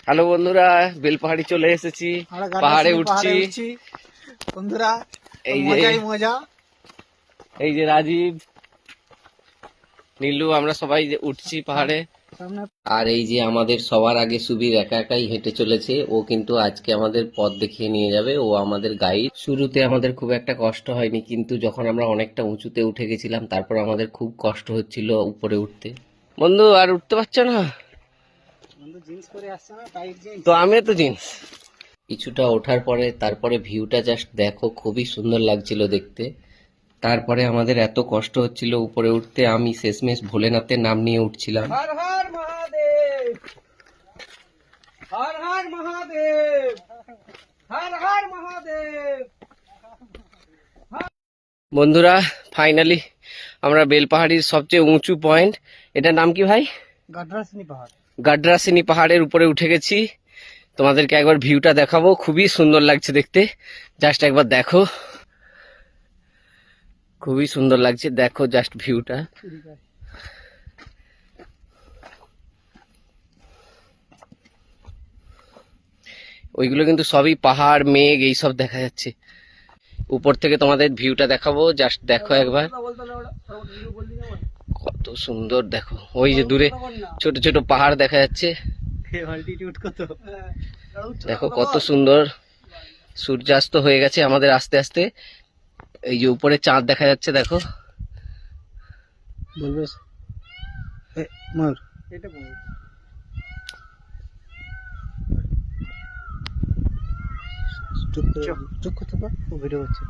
Hello বন্ধুরা, বেলপাহাড়ি চলে এসেছি, পাহাড়ে উঠছি বন্ধুরা। এই যে মজাই মজা। এই যে রাজীব, নীলু, আমরা সবাই যে উঠছি পাহাড়ে। আর এই যে আমাদের সবার আগে সুবীর একা একাই হেঁটে চলেছে। ও কিন্তু আজকে আমাদের পথ দেখিয়ে নিয়ে যাবে, ও আমাদের গাইড। শুরুতে আমাদের খুব একটা কষ্ট হয়নি, কিন্তু যখন আমরা অনেকটা উঁচুতে উঠে গেছিলাম তারপর আমাদের খুব কষ্ট হচ্ছিল উপরে উঠতে। বন্ধু আর উঠতে পারছো না? জিন্স পরে আসছে না, টাইট জিন্স। তো আমিও তো জিন্স। কিছুটা ওঠার পরে তারপরে ভিউটা জাস্ট দেখো, খুবই সুন্দর লাগছিল দেখতে। তারপরে আমাদের এত কষ্ট হচ্ছিল উপরে উঠতে, আমি শেষমেশ ভোলেনাথের নাম নিয়ে উঠছিলাম। হর হর মহাদেব, হর হর মহাদেব, হর হর মহাদেব। বন্ধুরা, ফাইনালি আমরা বেলপাহাড়ির সবচেয়ে উঁচু পয়েন্ট, এটার নাম কি ভাই? গাড্রাসিনী পাহাড়। গাড্রাসিনী পাহাড়ের উপরে উঠে গেছি। তোমাদেরকে একবার ভিউটা দেখাবো, খুবই সুন্দর লাগছে দেখতে। জাস্ট একবার দেখো, খুবই সুন্দর লাগছে, দেখো জাস্ট ভিউটা। ওইগুলো কিন্তু সবই পাহাড়, মেঘ এইসব দেখা যাচ্ছে। উপর থেকে তোমাদের ভিউটা দেখাবো, জাস্ট দেখো একবার, কত সুন্দর দেখো। ওই যে দূরে ছোট ছোট পাহাড় দেখা যাচ্ছে, দেখো কত সুন্দর। সূর্যাস্ত হয়ে গেছে আমাদের আস্তে আস্তে। এই যে উপরে চাঁদ দেখা যাচ্ছে, দেখো। বলবে ময়ূর, এটা ময়ূর। চুপ করে থাকো, ভিডিও হচ্ছে।